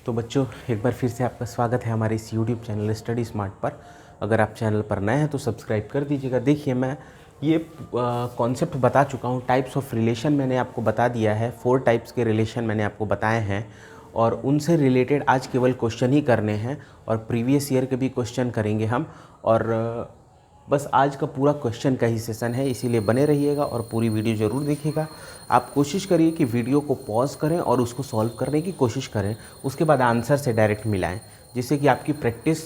तो बच्चों, एक बार फिर से आपका स्वागत है हमारे इस YouTube चैनल स्टडी स्मार्ट पर। अगर आप चैनल पर नए हैं तो सब्सक्राइब कर दीजिएगा। देखिए, मैं ये कॉन्सेप्ट बता चुका हूँ। टाइप्स ऑफ रिलेशन मैंने आपको बता दिया है। 4 टाइप्स के रिलेशन मैंने आपको बताए हैं और उनसे रिलेटेड आज केवल क्वेश्चन ही करने हैं और प्रीवियस ईयर के भी क्वेश्चन करेंगे हम। और बस आज का पूरा क्वेश्चन का ही सेशन है, इसीलिए बने रहिएगा और पूरी वीडियो ज़रूर देखिएगा। आप कोशिश करिए कि वीडियो को पॉज करें और उसको सॉल्व करने की कोशिश करें, उसके बाद आंसर से डायरेक्ट मिलाएं, जिससे कि आपकी प्रैक्टिस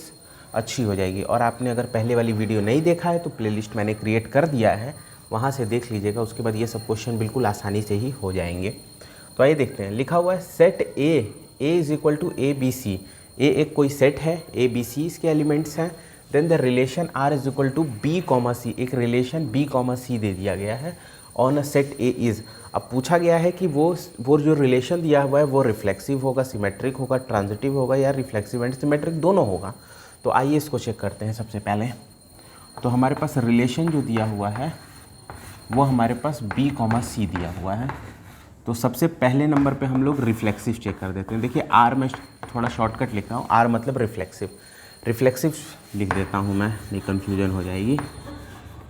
अच्छी हो जाएगी। और आपने अगर पहले वाली वीडियो नहीं देखा है तो प्लेलिस्ट मैंने क्रिएट कर दिया है, वहाँ से देख लीजिएगा। उसके बाद ये सब क्वेश्चन बिल्कुल आसानी से ही हो जाएंगे। तो आइए देखते हैं। लिखा हुआ है set A is equal to A B C. A एक कोई सेट है, ए बी सी इसके एलिमेंट्स हैं। Then the relation R is equal to B comma C, एक रिलेशन बी कॉमा सी दे दिया गया है on a set A is. अब पूछा गया है कि वो जो रिलेशन दिया हुआ है वो रिफ्लेक्सिव होगा, सिमेट्रिक होगा, ट्रांजिटिव होगा या रिफ्लेक्सिव एंड सिमेट्रिक दोनों होगा। तो आइए इसको चेक करते हैं। सबसे पहले तो हमारे पास रिलेशन जो दिया हुआ है वो हमारे पास बी कॉमा सी दिया हुआ है। तो सबसे पहले नंबर पे हम लोग रिफ्लेक्सिव चेक कर देते हैं। देखिए, आर में थोड़ा शॉर्टकट लिखा हूँ, आर मतलब रिफ्लेक्सिव। रिफ्लेक्सिव लिख देता हूँ मैं, नहीं कन्फ्यूजन हो जाएगी।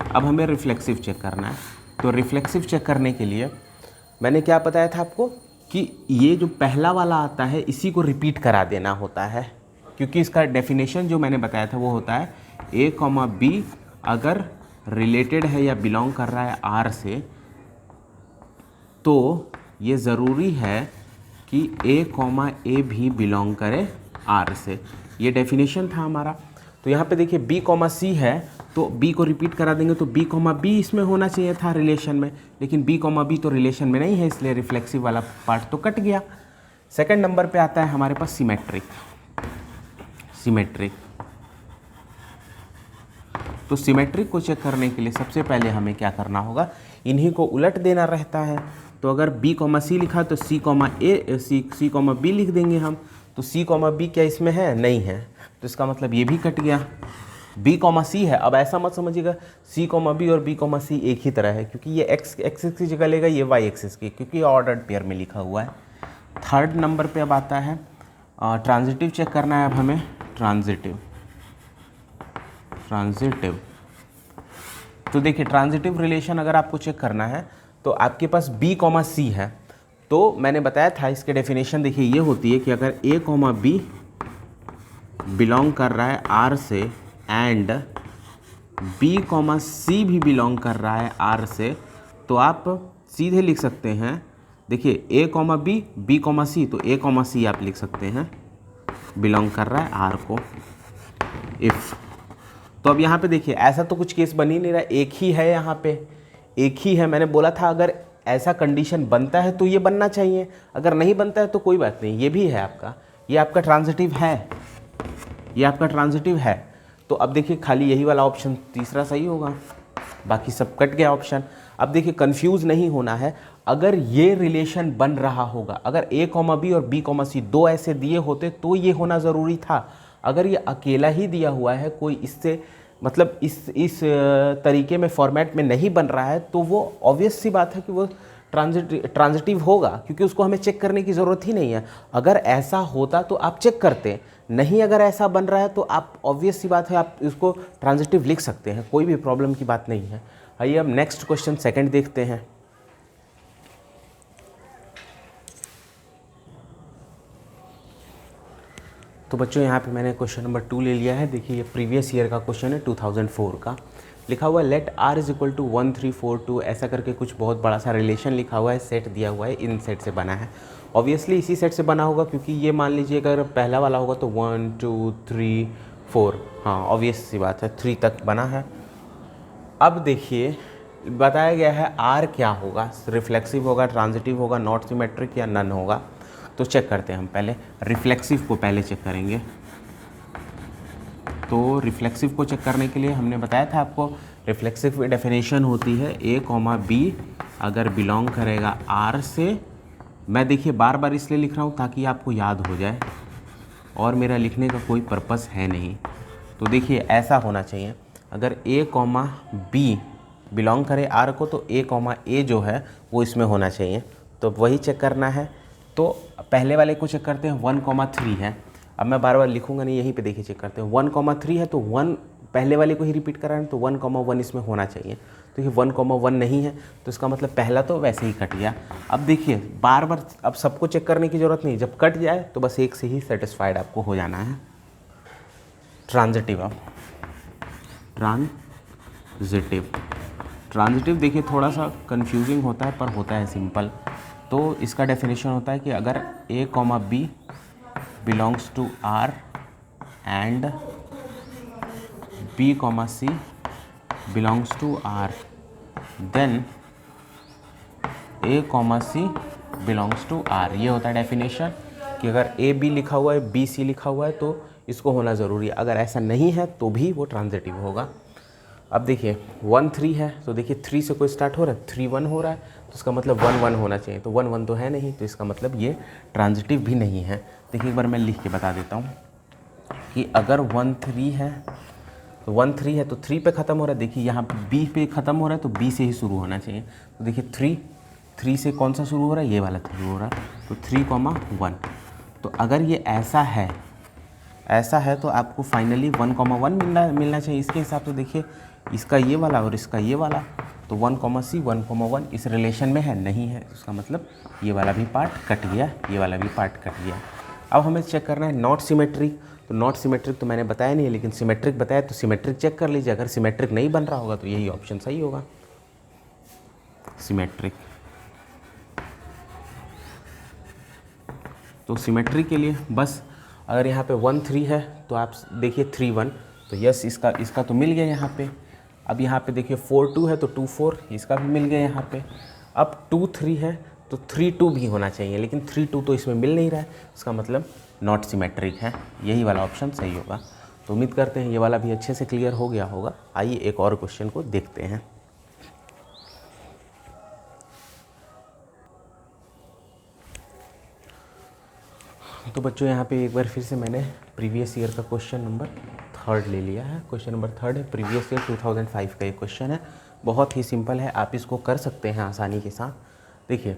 अब हमें रिफ्लेक्सिव चेक करना है। तो रिफ्लेक्सिव चेक करने के लिए मैंने क्या बताया था आपको कि ये जो पहला वाला आता है इसी को रिपीट करा देना होता है, क्योंकि इसका डेफिनेशन जो मैंने बताया था वो होता है ए कॉमा बी अगर रिलेटेड है या बिलोंग कर रहा है आर से, तो ये ज़रूरी है कि ए कॉमा ए भी बिलोंग करे आर से। ये डेफिनेशन था हमारा। तो यहाँ पे देखिए बी कॉमा सी है, तो बी को रिपीट करा देंगे तो बी कॉमा बी इसमें होना चाहिए था रिलेशन में, लेकिन बी कॉमा बी तो रिलेशन में नहीं है, इसलिए रिफ्लेक्सिव वाला पार्ट तो कट गया। सेकंड नंबर पे आता है हमारे पास सिमेट्रिक। सिमेट्रिक तो सिमेट्रिक को चेक करने के लिए सबसे पहले हमें क्या करना होगा, इन्हीं को उलट देना रहता है। तो अगर बी कॉमा सी लिखा तो सी कॉमा बी लिख देंगे हम। तो सी कॉमा बी क्या इसमें है? नहीं है, तो इसका मतलब ये भी कट गया। बी कॉमा सी है। अब ऐसा मत समझिएगा सी कॉमा बी और बी कॉमा सी एक ही तरह है, क्योंकि ये एक्स एक्सिस की जगह लेगा, ये वाई एक्सिस की, क्योंकि ये ऑर्डर्ड पेयर में लिखा हुआ है। थर्ड नंबर पे अब आता है ट्रांजिटिव चेक करना है अब हमें। ट्रांजिटिव तो देखिए, ट्रांजिटिव रिलेशन अगर आपको चेक करना है तो आपके पास बी कॉमा सी है। तो मैंने बताया था इसके डेफिनेशन देखिए ये होती है कि अगर ए कॉमा बी बिलोंग कर रहा है आर से एंड बी कॉमा सी भी बिलोंग कर रहा है आर से, तो आप सीधे लिख सकते हैं, देखिए ए कॉमा बी कॉमा सी, तो ए कॉमा सी आप लिख सकते हैं बिलोंग कर रहा है आर को इफ़। तो अब यहाँ पे देखिए ऐसा तो कुछ केस बन ही नहीं रहा, एक ही है, यहाँ पे एक ही है। मैंने बोला था अगर ऐसा कंडीशन बनता है तो ये बनना चाहिए, अगर नहीं बनता है तो कोई बात नहीं, ये भी है आपका, ये आपका ट्रांजिटिव है, ये आपका ट्रांजिटिव है। तो अब देखिए खाली यही वाला ऑप्शन तीसरा सही होगा, बाकी सब कट गया ऑप्शन। अब देखिए कंफ्यूज नहीं होना है, अगर ये रिलेशन बन रहा होगा, अगर ए कॉमा बी और बी कॉमा सी दो ऐसे दिए होते तो ये होना ज़रूरी था। अगर ये अकेला ही दिया हुआ है, कोई इससे मतलब इस तरीके में फॉर्मेट में नहीं बन रहा है, तो वो ऑब्वियस सी बात है कि वो ट्रांजिटिव होगा, क्योंकि उसको हमें चेक करने की ज़रूरत ही नहीं है। अगर ऐसा होता तो आप चेक करते, नहीं अगर ऐसा बन रहा है तो आप ऑब्वियस सी बात है आप इसको ट्रांजिटिव लिख सकते हैं, कोई भी प्रॉब्लम की बात नहीं है। आइए अब नेक्स्ट क्वेश्चन सेकंड देखते हैं। तो बच्चों यहाँ पे मैंने क्वेश्चन नंबर 2 ले लिया है। देखिए ये प्रीवियस ईयर का क्वेश्चन है, 2004 का। लिखा हुआ है let R is equal to 1 3 4 2, ऐसा करके कुछ बहुत बड़ा सा रिलेशन लिखा हुआ है, सेट दिया हुआ है, इन सेट से बना है। ऑब्वियसली इसी सेट से बना होगा, क्योंकि ये मान लीजिए अगर पहला वाला होगा तो 1 2 3 4, हाँ ऑब्वियस सी बात है 3 तक बना है। अब देखिए बताया गया है आर क्या होगा, रिफ्लेक्सिव होगा, ट्रांजिटिव होगा, नॉट सिमेट्रिक या नन होगा। तो चेक करते हैं हम, पहले रिफ्लेक्सिव को पहले चेक करेंगे। तो रिफ्लेक्सिव को चेक करने के लिए हमने बताया था आपको, रिफ्लेक्सिव की डेफिनेशन होती है ए कॉमा बी अगर बिलोंग करेगा आर से। मैं देखिए बार बार इसलिए लिख रहा हूँ ताकि आपको याद हो जाए, और मेरा लिखने का कोई पर्पस है नहीं। तो देखिए ऐसा होना चाहिए, अगर ए कॉमा बी बिलोंग करे आर को, तो ए कॉमा ए जो है वो इसमें होना चाहिए। तो वही चेक करना है तो पहले वाले को चेक करते हैं 1,3 है। अब मैं बार बार लिखूंगा नहीं, यहीं पे देखिए चेक करते हैं। 1,3 है तो 1 पहले वाले को ही रिपीट करा है, तो 1,1 इसमें होना चाहिए। तो ये 1,1 नहीं है, तो इसका मतलब पहला तो वैसे ही कट गया। अब देखिए बार बार अब सबको चेक करने की ज़रूरत नहीं, जब कट जाए तो बस एक से ही सेटिस्फाइड आपको हो जाना है। ट्रांजिटिव, अब ट्रांजिटिव देखिए थोड़ा सा कंफ्यूजिंग होता है, पर होता है सिंपल। तो इसका डेफिनेशन होता है कि अगर A, B belongs to R and B, C belongs to R, then A, C belongs to R। ये होता है डेफिनेशन कि अगर A, B लिखा हुआ है, B, C लिखा हुआ है तो इसको होना ज़रूरी है। अगर ऐसा नहीं है तो भी वो ट्रांजिटिव होगा। अब देखिए 1,3 है, तो देखिए 3 से कोई स्टार्ट हो रहा है, 3,1 हो रहा है, तो इसका मतलब 1,1 होना चाहिए। तो 1,1 तो है नहीं, तो इसका मतलब ये ट्रांजिटिव भी नहीं है। देखिए एक बार मैं लिख के बता देता हूँ कि अगर 1,3 है तो 1,3 है तो 3 पे ख़त्म हो रहा है। देखिए यहाँ पे B पे ख़त्म हो रहा है तो B से ही शुरू होना चाहिए। तो देखिए 3 से कौन सा शुरू हो रहा है, ये वाला शुरू हो रहा है, तो 3,1। तो अगर ये ऐसा है तो आपको फाइनली 1,1 मिलना चाहिए। इसके हिसाब से देखिए इसका ये वाला और इसका ये वाला, तो 1,C 1,1 इस रिलेशन में है, नहीं है, इसका मतलब ये वाला भी पार्ट कट गया, ये वाला भी पार्ट कट गया। अब हमें चेक करना है नॉट सिमेट्रिक। तो नॉट सिमेट्रिक तो मैंने बताया नहीं है, लेकिन सिमेट्रिक बताया, तो सिमेट्रिक चेक कर लीजिए। अगर सिमेट्रिक नहीं बन रहा होगा तो यही ऑप्शन सही होगा, सिमेट्रिक। तो सिमेट्रिक के लिए बस अगर यहाँ पे 1,3 है तो आप देखिए 3,1, तो यस इसका तो मिल गया यहाँ पे। अब यहाँ पे देखिए 4,2 है तो 2,4 इसका भी मिल गया यहाँ पे। अब 2,3 है तो 3,2 भी होना चाहिए, लेकिन 3,2 तो इसमें मिल नहीं रहा है, इसका मतलब नॉट सिमेट्रिक है। यही वाला ऑप्शन सही होगा। तो उम्मीद करते हैं ये वाला भी अच्छे से क्लियर हो गया होगा। आइए एक और क्वेश्चन को देखते हैं। तो बच्चों यहाँ पे एक बार फिर से मैंने प्रीवियस ईयर का क्वेश्चन नंबर 3 ले लिया है। क्वेश्चन नंबर 3 है, प्रीवियस ईयर 2005 का ये क्वेश्चन है। बहुत ही सिंपल है, आप इसको कर सकते हैं आसानी के साथ। देखिए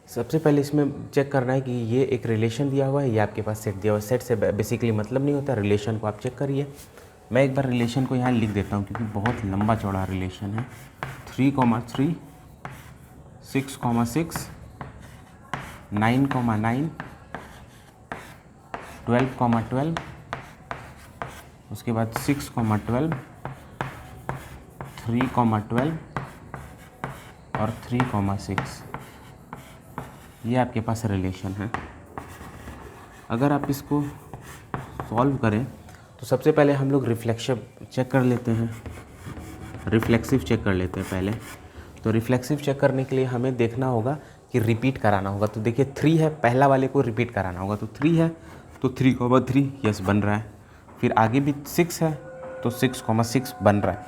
सबसे पहले इसमें चेक करना है कि ये एक रिलेशन दिया हुआ है, ये आपके पास सेट दिया हुआ है। सेट से बेसिकली मतलब नहीं होता, रिलेशन को आप चेक करिए। मैं एक बार रिलेशन को यहाँ लिख देता हूँ क्योंकि बहुत लंबा चौड़ा रिलेशन है। 3,3 6,6 9,9 12,12 उसके बाद 6,12 3,12 और 3,6, ये आपके पास रिलेशन है। अगर आप इसको सॉल्व करें तो सबसे पहले हम लोग रिफ्लेक्सिव चेक कर लेते हैं, रिफ्लेक्सिव चेक कर लेते हैं पहले। तो रिफ्लेक्सिव चेक करने के लिए हमें देखना होगा कि रिपीट कराना होगा। तो देखिए 3 है, पहला वाले को रिपीट कराना होगा, तो 3 है तो 3,3 यस बन रहा है। फिर आगे भी 6 है तो 6,6 बन रहा है।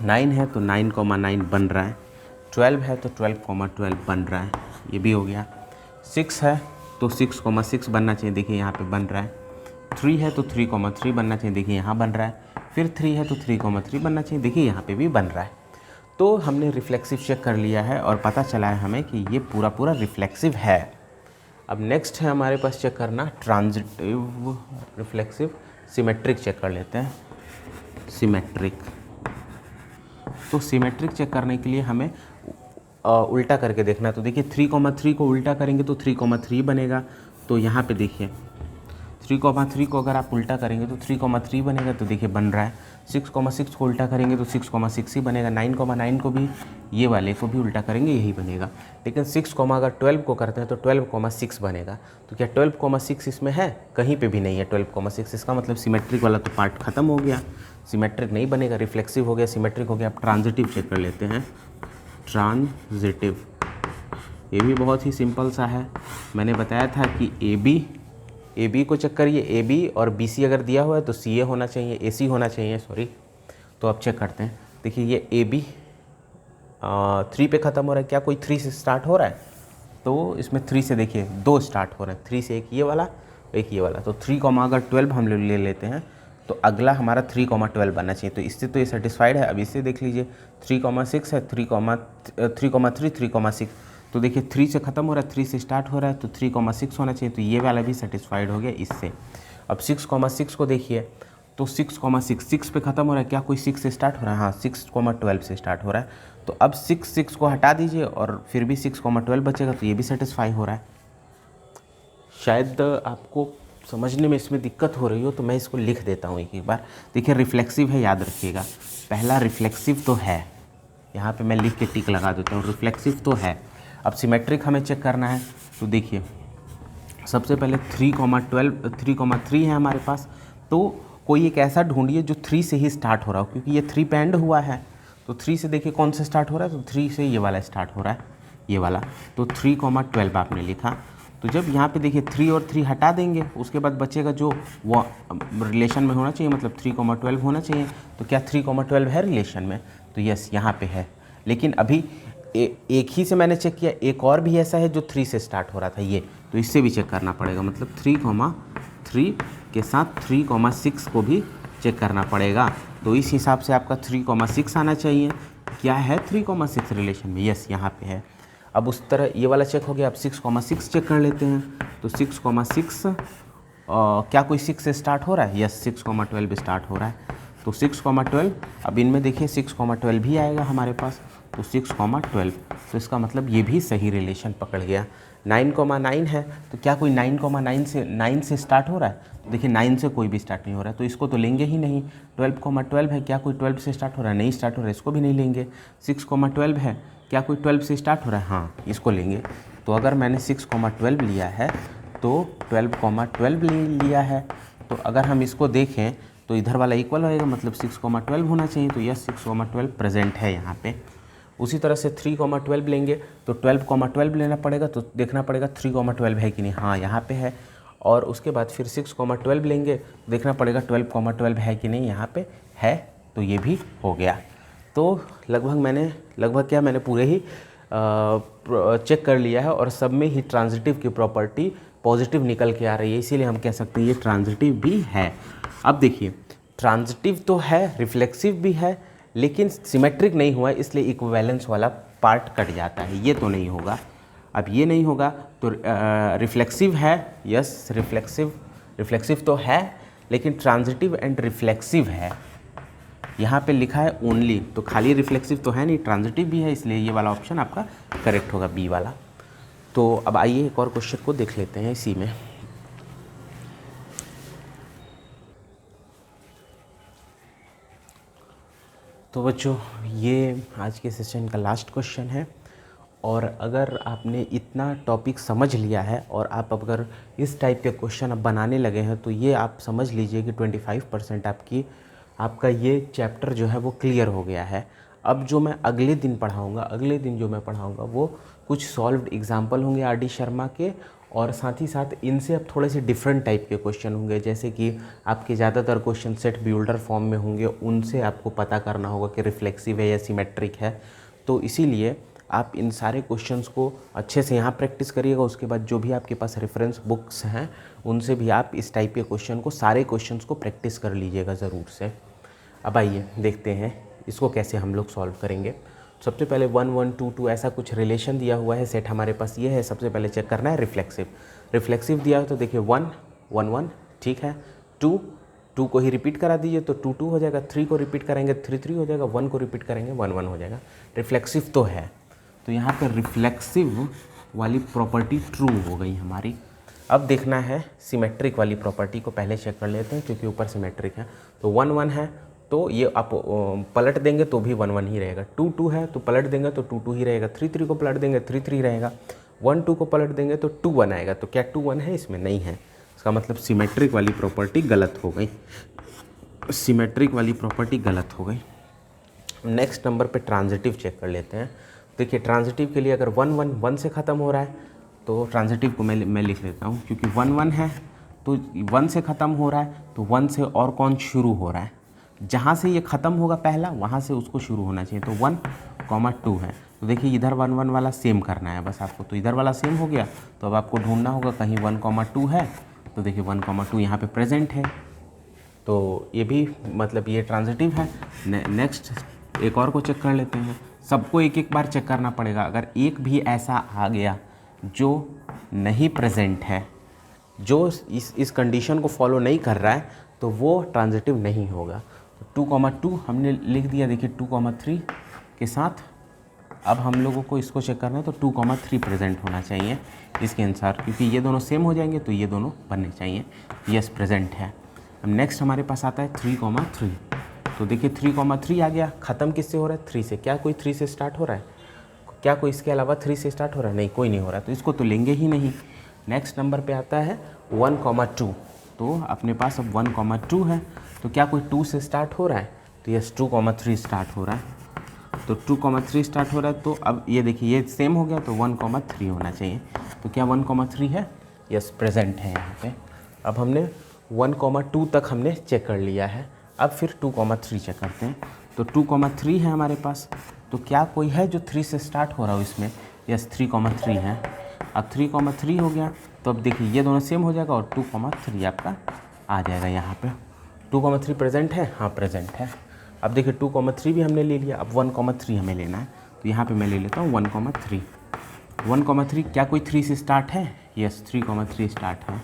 9 है तो 9,9 बन रहा है। 12 है तो 12,12 बन रहा है, ये भी हो गया। 6 है तो 6,6 बनना चाहिए, देखिए यहाँ पे बन रहा है। 3 है तो 3,3 बनना चाहिए, देखिए यहाँ बन रहा है। फिर 3 है तो 3,3 बनना चाहिए, देखिए यहाँ पे भी बन रहा है। तो हमने रिफ्लेक्सिव चेक कर लिया है और पता चला है हमें कि ये पूरा रिफ्लेक्सिव है। अब नेक्स्ट है हमारे पास चेक करना ट्रांजिटिव, रिफ्लेक्सिव, सिमेट्रिक चेक कर लेते हैं। सिमेट्रिक, तो सिमेट्रिक चेक करने के लिए हमें उल्टा करके देखना है। तो देखिए 3,3 को उल्टा करेंगे तो 3,3 बनेगा। तो यहाँ पे देखिए 3,3 को अगर आप उल्टा करेंगे तो 3,3 बनेगा, तो देखिए बन रहा है। 6,6 को उल्टा करेंगे तो 6,6 ही बनेगा। 9,9 को भी, ये वाले को भी उल्टा करेंगे यही बनेगा। लेकिन 6, अगर 12 को करते हैं तो 12,6 बनेगा। तो क्या 12,6 इसमें है? कहीं पे भी नहीं है 12,6। इसका मतलब सिमेट्रिक वाला तो पार्ट ख़त्म हो गया, सिमेट्रिक नहीं बनेगा। रिफ्लेक्सिव हो गया, सिमेट्रिक हो गया। अब ट्रांजिटिव चेक कर लेते हैं। ट्रांजिटिव, ये भी बहुत ही सिंपल सा है। मैंने बताया था कि ए बी को चेक करिए। ए बी और बी सी अगर दिया हुआ है तो सी ए होना चाहिए, ए सी होना चाहिए, सॉरी। तो अब चेक करते हैं। देखिए ये ए बी 3 पे ख़त्म हो रहा है, क्या कोई 3 से स्टार्ट हो रहा है? तो इसमें 3 से देखिए 2 स्टार्ट हो रहे हैं। 3 से एक ये वाला, एक ये वाला। तो 3, अगर 12 हम लोग ले लेते हैं तो अगला हमारा 3,12 बनना चाहिए। तो इससे तो ये सेटिस्फाइड है। अब इससे देख लीजिए 3,6 है, 3,3 3,6, तो देखिए 3 से ख़त्म हो रहा है, 3 से स्टार्ट हो रहा है, तो 3,6 होना चाहिए, तो ये वाला भी सेटिस्फाइड हो गया इससे। अब 6,6 को देखिए, तो 6,6 पे ख़त्म हो रहा है, क्या कोई 6 से स्टार्ट हो रहा है? हाँ, 6,12 से स्टार्ट हो रहा है, तो अब 6 को हटा दीजिए और फिर भी 6,12 बचेगा, तो ये भी सेटिस्फाई हो रहा है। शायद आपको समझने में इसमें दिक्कत हो रही हो, तो मैं इसको लिख देता हूँ एक बार। देखिए रिफ्लेक्सिव है, याद रखिएगा, पहला रिफ्लेक्सिव तो है, यहाँ पे मैं लिख के टिक लगा देता हूँ, रिफ्लेक्सिव तो है। अब सिमेट्रिक हमें चेक करना है, तो देखिए सबसे पहले 3,3 है हमारे पास, तो कोई एक ऐसा ढूंढिए जो 3 से ही स्टार्ट हो रहा हो, क्योंकि ये 3 पे एंड हुआ है, तो 3 से देखिए कौन से स्टार्ट हो रहा है, तो 3 से ये वाला स्टार्ट हो रहा है, ये वाला, तो 3,12 आपने लिखा। तो जब यहाँ पे देखिए 3 और 3 हटा देंगे, उसके बाद बचेगा जो वो रिलेशन में होना चाहिए, मतलब 3,12 होना चाहिए, तो क्या 3,12 है रिलेशन में? तो यस, यहाँ पे है। लेकिन अभी एक ही से मैंने चेक किया, एक और भी ऐसा है जो 3 से स्टार्ट हो रहा था, ये, तो इससे भी चेक करना पड़ेगा, मतलब 3,3 के साथ 3,6 को भी चेक करना पड़ेगा। तो इस हिसाब से आपका 3,6 आना चाहिए। क्या है 3,6 रिलेशन में? यस, यहाँ पे है। अब उस तरह ये वाला चेक हो गया, अब 6,6 चेक कर लेते हैं, तो 6,6 क्या कोई 6 से स्टार्ट हो रहा है? यस, 6,12 स्टार्ट हो रहा है, तो 6,12, अब इनमें देखिए 6,12 भी आएगा हमारे पास, तो 6,12, तो इसका मतलब ये भी सही रिलेशन पकड़ गया। 9,9 है, तो क्या कोई 9 से स्टार्ट हो रहा है? तो देखिए 9 से कोई भी स्टार्ट नहीं हो रहा है, तो इसको तो लेंगे ही नहीं। 12,12 है, क्या कोई 12 से स्टार्ट हो रहा है? नहीं स्टार्ट हो रहा है, इसको भी नहीं लेंगे। 6,12 है, क्या कोई 12 से स्टार्ट हो रहा है? हाँ, इसको लेंगे। तो अगर मैंने 6,12 लिया है तो 12,12 लिया है, तो अगर हम इसको देखें तो इधर वाला इक्वल होएगा, मतलब 6,12 होना चाहिए, तो यस 6,12 प्रेजेंट है यहाँ पे। उसी तरह से 3,12 लेंगे तो 12,12 लेना पड़ेगा, तो देखना पड़ेगा 3,12 है कि नहीं, हाँ यहाँ पे है। और उसके बाद फिर 6,12 लेंगे, देखना पड़ेगा 12,12 है कि नहीं, यहाँ पे है, तो ये भी हो गया। तो लगभग मैंने पूरे ही चेक कर लिया है, और सब में ही ट्रांजिटिव की प्रॉपर्टी पॉजिटिव निकल के आ रही है, इसीलिए हम कह सकते हैं ये ट्रांजिटिव भी है। अब देखिए ट्रांजिटिव तो है, रिफ्लेक्सिव भी है, लेकिन सिमेट्रिक नहीं हुआ, इसलिए इक्विवेलेंस वाला पार्ट कट जाता है, ये तो नहीं होगा। अब ये नहीं होगा तो रिफ्लेक्सिव है, यस रिफ्लेक्सिव तो है, लेकिन ट्रांजिटिव एंड रिफ्लेक्सिव है, यहाँ पे लिखा है ओनली, तो खाली रिफ्लेक्सिव तो है नहीं, ट्रांजिटिव भी है, इसलिए ये वाला ऑप्शन आपका करेक्ट होगा, बी वाला। तो अब आइए एक और क्वेश्चन को देख लेते हैं इसी में। तो बच्चों ये आज के सेशन का लास्ट क्वेश्चन है, और अगर आपने इतना टॉपिक समझ लिया है और आप अगर इस टाइप के क्वेश्चन अब बनाने लगे हैं, तो ये आप समझ लीजिए कि 25% आपका ये चैप्टर जो है वो क्लियर हो गया है। अब जो मैं अगले दिन पढ़ाऊँगा वो कुछ सॉल्व्ड एग्जाम्पल होंगे आर डी शर्मा के, और साथ ही साथ इनसे अब थोड़े से डिफरेंट टाइप के क्वेश्चन होंगे, जैसे कि आपके ज़्यादातर क्वेश्चन सेट बिल्डर फॉर्म में होंगे, उनसे आपको पता करना होगा कि रिफ्लेक्सिव है या सिमेट्रिक है। तो इसीलिए आप इन सारे क्वेश्चंस को अच्छे से यहाँ प्रैक्टिस करिएगा। उसके बाद जो भी आपके पास रेफरेंस बुक्स हैं उनसे भी आप इस टाइप के सारे क्वेश्चंस को प्रैक्टिस कर लीजिएगा ज़रूर से। अब आइए देखते हैं इसको कैसे हम लोग सॉल्व करेंगे। सबसे पहले 1 1 2 2 ऐसा कुछ रिलेशन दिया हुआ है, सेट हमारे पास ये है। सबसे पहले चेक करना है रिफ्लेक्सिव दिया है, तो देखिए 1 1 1 ठीक है, 2 2 को ही रिपीट करा दीजिए तो 2 2 हो जाएगा, 3 को रिपीट करेंगे 3 3 हो जाएगा, 1 को रिपीट करेंगे 1 1 हो जाएगा। रिफ्लेक्सिव तो है, तो यहाँ पर रिफ्लेक्सिव वाली प्रॉपर्टी ट्रू हो गई हमारी। अब देखना है सिमेट्रिक वाली प्रॉपर्टी को, पहले चेक कर लेते हैं क्योंकि ऊपर सिमेट्रिक है। तो 1 1 है तो ये आप पलट देंगे तो भी 1 1 ही रहेगा। 2 2 है तो पलट देंगे तो 2 2 ही रहेगा। 3 3 को पलट देंगे 3 3 रहेगा। 1 2 को पलट देंगे तो 2 1 आएगा। तो क्या 2 1 है? इसमें नहीं है। इसका मतलब सिमेट्रिक वाली प्रॉपर्टी गलत हो गई, सिमेट्रिक वाली प्रॉपर्टी गलत हो गई। नेक्स्ट नंबर पे ट्रांजिटिव चेक कर लेते हैं। देखिए ट्रांजिटिव के लिए अगर 1 1 1 से ख़त्म हो रहा है तो ट्रांजिटिव को मैं लिख लेता हूँ, क्योंकि 1 1 है तो 1 से ख़त्म हो रहा है तो 1 से और कौन शुरू हो रहा है, जहाँ से ये ख़त्म होगा पहला वहाँ से उसको शुरू होना चाहिए। तो 1 2 है तो देखिए इधर 1 1 वाला सेम करना है बस आपको, तो इधर वाला सेम हो गया। तो अब आपको ढूंढना होगा कहीं 1 2 है, तो देखिए 1 2 यहाँ पे प्रेजेंट है, तो ये भी मतलब ये ट्रांजिटिव है। नेक्स्ट एक और को चेक कर लेते हैं। सबको एक एक बार चेक करना पड़ेगा। अगर एक भी ऐसा आ गया जो नहीं प्रेजेंट है, जो इस कंडीशन को फॉलो नहीं कर रहा है, तो वो ट्रांजिटिव नहीं होगा। 2,2 हमने लिख दिया। देखिए 2,3 के साथ अब हम लोगों को इसको चेक करना है, तो 2,3 प्रेजेंट होना चाहिए इसके अनुसार, क्योंकि ये दोनों सेम हो जाएंगे तो ये दोनों बनने चाहिए। यस, प्रेजेंट है। अब नेक्स्ट हमारे पास आता है 3,3। तो देखिए 3,3 आ गया। ख़त्म किससे हो रहा है? 3 से। क्या कोई 3 से स्टार्ट हो रहा है? क्या कोई इसके अलावा 3 से स्टार्ट हो रहा है? नहीं, कोई नहीं हो रहा है, तो इसको तो लेंगे ही नहीं। नेक्स्ट नंबर पे आता है 1,2। तो अपने पास अब 1,2 है, तो क्या कोई 2 से स्टार्ट हो रहा है? तो यस, 2,3 स्टार्ट हो रहा है। तो 2,3 स्टार्ट हो रहा है, तो अब ये देखिए ये सेम हो गया, तो 1,3 होना चाहिए। तो क्या 1,3 है? यस, प्रेजेंट है यहाँ पे। अब हमने 1,2 तक हमने चेक कर लिया है। अब फिर 2,3 चेक करते हैं। तो 2,3 है हमारे पास। तो क्या कोई है जो 3 से स्टार्ट हो रहा हो इसमें? यस, 3,3 है। अब 3,3 हो गया, तो अब देखिए ये दोनों सेम हो जाएगा और 2,3 आपका आ जाएगा यहाँ पे। 2,3 प्रेजेंट है? हाँ, प्रेजेंट है। अब देखिए 2,3 भी हमने ले लिया, अब 1,3 हमें लेना है। तो यहाँ पे मैं ले लेता हूँ 1,3। 1,3 क्या कोई 3 से स्टार्ट है? यस, 3,3 स्टार्ट है।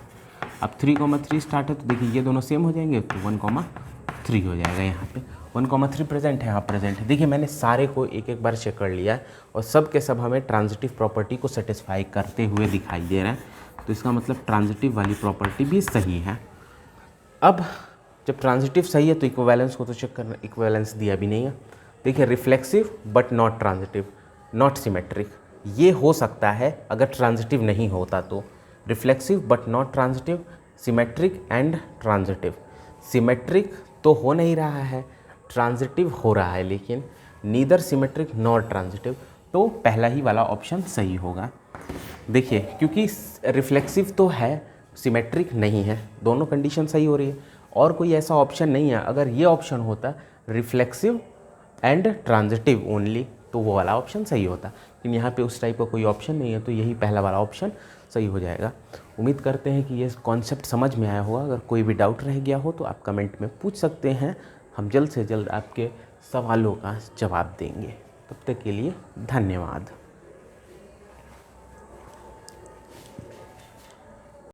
अब 3,3 स्टार्ट है, तो देखिए ये दोनों सेम हो जाएंगे, तो 1,3 हो जाएगा यहाँ पे। 1,3 प्रेजेंट है? हाँ, प्रेजेंट है। देखिए मैंने सारे को एक एक बार चेक कर लिया है और सब के सब हमें ट्रांजिटिव प्रॉपर्टी को सेटिस्फाई करते हुए दिखाई दे रहा है। तो इसका मतलब ट्रांजिटिव वाली प्रॉपर्टी भी सही है। अब जब ट्रांजिटिव सही है तो इक्विवेलेंस को तो चेक करना। इक्विवेलेंस दिया भी नहीं है। देखिए reflexive but not transitive, not symmetric, ये हो सकता है अगर ट्रांजिटिव नहीं होता तो। Reflexive but not transitive, symmetric and transitive. Symmetric तो हो नहीं रहा है, ट्रांजिटिव हो रहा है, लेकिन नीदर सिमेट्रिक नॉर ट्रांजिटिव, तो पहला ही वाला ऑप्शन सही होगा। देखिए क्योंकि रिफ्लेक्सिव तो है, सिमेट्रिक नहीं है, दोनों कंडीशन सही हो रही है और कोई ऐसा ऑप्शन नहीं है। अगर ये ऑप्शन होता रिफ्लेक्सिव एंड ट्रांजिटिव ओनली, तो वो वाला ऑप्शन सही होता, लेकिन यहाँ पे उस टाइप का कोई ऑप्शन नहीं है, तो यही पहला वाला ऑप्शन सही हो जाएगा। उम्मीद करते हैं कि ये कॉन्सेप्ट समझ में आया होगा। अगर कोई भी डाउट रह गया हो तो आप कमेंट में पूछ सकते हैं, हम जल्द से जल्द आपके सवालों का जवाब देंगे। तब तक के लिए धन्यवाद।